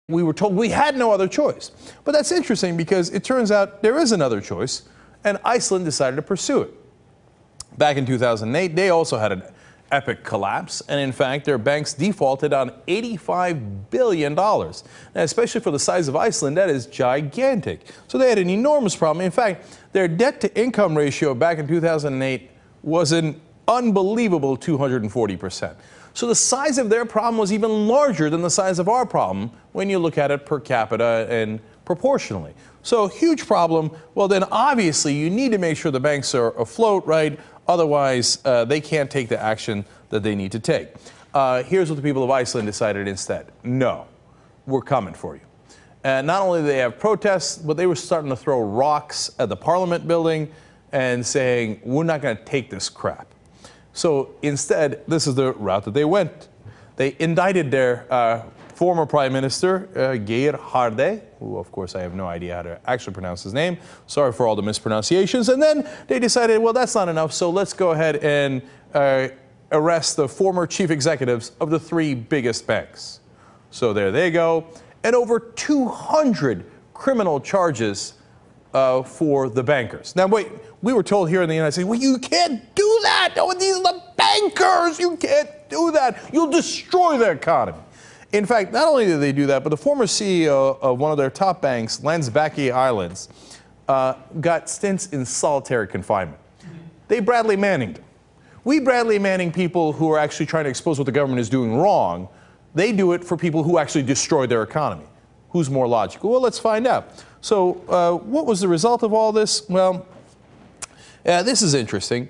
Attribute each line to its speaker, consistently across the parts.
Speaker 1: we were told we had no other choice. But that's interesting because it turns out there is another choice, and Iceland decided to pursue it. Back in 2008, they also had an epic collapse, and in fact, their banks defaulted on $85 billion. Now, especially for the size of Iceland, that is gigantic. So they had an enormous problem. In fact, their debt-to-income ratio back in 2008 was an unbelievable 240%. So the size of their problem was even larger than the size of our problem when you look at it per capita and proportionally. So huge problem. Well, then obviously you need to make sure the banks are afloat, right? Otherwise, they can't take the action that they need to take. Here's what the people of Iceland decided instead. No, we're coming for you. And not only did they have protests, but they were starting to throw rocks at the parliament building and saying, we're not going to take this crap. So instead, this is the route that they went. They indicted their former prime minister, Geir Haarde, who of course I have no idea how to actually pronounce his name. Sorry for all the mispronunciations. And then they decided, well, that's not enough, so let's go ahead and arrest the former chief executives of the 3 biggest banks. So there they go. And over 200 criminal charges for the bankers. Now, wait, we were told here in the United States, well, you can't do that. Oh, these are the bankers. You can't do that. You'll destroy the economy. In fact, not only did they do that, but the former CEO of one of their top banks, Landbanki Islands, got stints in solitary confinement. They Bradley Manninged him. We Bradley Manning people who are actually trying to expose what the government is doing wrong. They do it for people who actually destroy their economy. Who's more logical? Well, let's find out. So what was the result of all this? Well, this is interesting.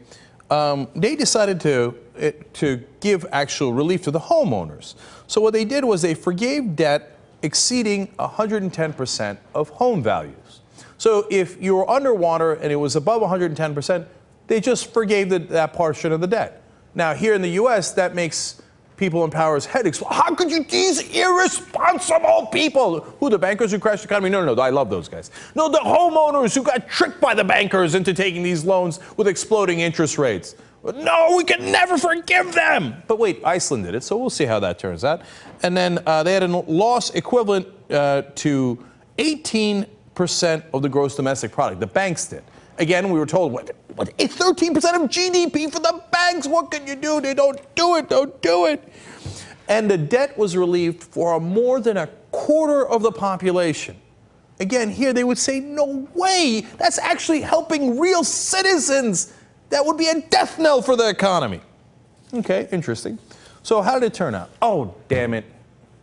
Speaker 1: They decided to give actual relief to the homeowners. So what they did was they forgave debt exceeding 110% of home values. So if you were underwater and it was above 110%, they just forgave that portion of the debt. Now, here in the U.S., that makes people in power's head explode. How could you, these irresponsible people? Who, the bankers who crashed the economy? No, I love those guys. No, the homeowners who got tricked by the bankers into taking these loans with exploding interest rates. No, we can never forgive them. But wait, Iceland did it, so we'll see how that turns out. And then they had a loss equivalent to 18% of the gross domestic product. The banks did. Again, we were told, what, 13% of GDP for the banks? What can you do? They don't do it, don't do it. And the debt was relieved for more than a quarter of the population. Again, here they would say, no way, that's actually helping real citizens. That would be a death knell for the economy. Okay, interesting. So how did it turn out? Oh, damn it.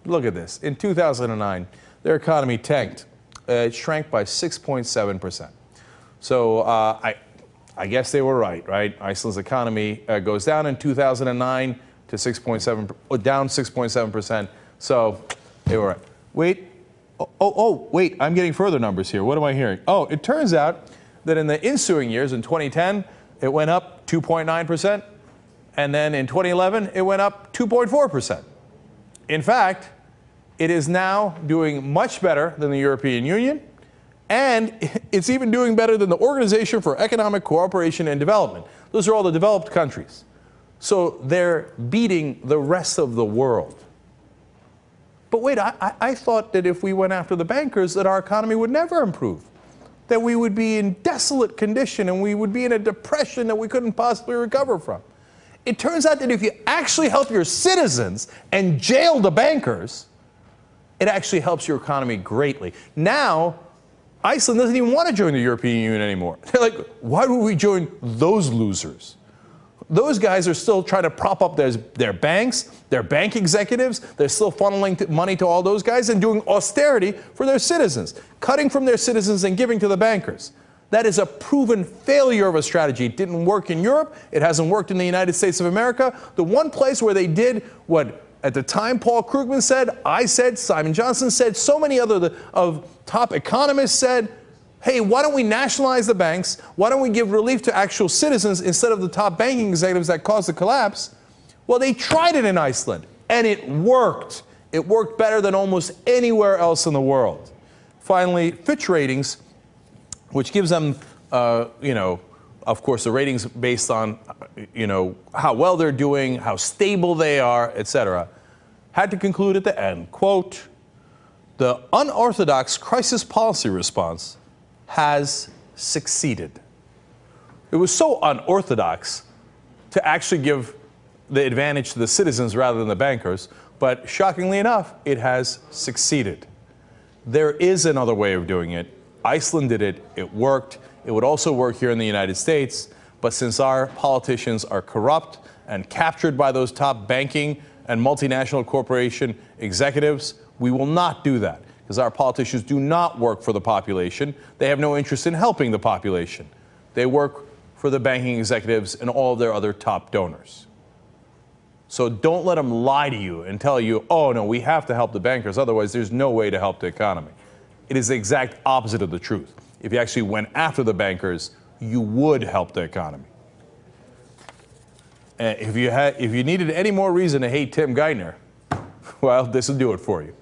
Speaker 1: Look at this. In 2009, their economy tanked. It shrank by 6.7%. So I guess they were right? Iceland's economy goes down in 2009 to 6.7, down 6.7%. So they were right. Wait, wait, I'm getting further numbers here. What am I hearing? Oh, it turns out that in the ensuing years, in 2010, it went up 2.9%, and then in 2011, it went up 2.4%. In fact, it is now doing much better than the European Union, and it's even doing better than the Organization for Economic Cooperation and Development. Those are all the developed countries. So they're beating the rest of the world. But wait, I thought that if we went after the bankers, that our economy would never improve. That we would be in desolate condition and we would be in a depression that we couldn't possibly recover from. It turns out that if you actually help your citizens and jail the bankers, it actually helps your economy greatly. Now, Iceland doesn't even want to join the European Union anymore. They're like, why would we join those losers? Those guys are still trying to prop up their banks, their bank executives. They're still funneling money to all those guys and doing austerity for their citizens, cutting from their citizens and giving to the bankers. That is a proven failure of a strategy. It didn't work in Europe. It hasn't worked in the United States of America. The one place where they did what at the time Paul Krugman said, I said, Simon Johnson said, so many other of top economists said, hey, why don't we nationalize the banks? Why don't we give relief to actual citizens instead of the top banking executives that caused the collapse? Well, they tried it in Iceland, and it worked. It worked better than almost anywhere else in the world. Finally, Fitch Ratings, which gives them, of course, the ratings based on, how well they're doing, how stable they are, etc., had to conclude at the end, quote, The unorthodox crisis policy response has succeeded. It was so unorthodox to actually give the advantage to the citizens rather than the bankers, but shockingly enough, it has succeeded. There is another way of doing it. Iceland did it, it worked. It would also work here in the United States, but since our politicians are corrupt and captured by those top banking and multinational corporation executives, we will not do that, because our politicians do not work for the population. They have no interest in helping the population. They work for the banking executives and all of their other top donors. So don't let them lie to you and tell you, oh no, we have to help the bankers, otherwise there's no way to help the economy. It is the exact opposite of the truth. If you actually went after the bankers, you would help the economy. And if you needed any more reason to hate Tim Geithner, well, this will do it for you.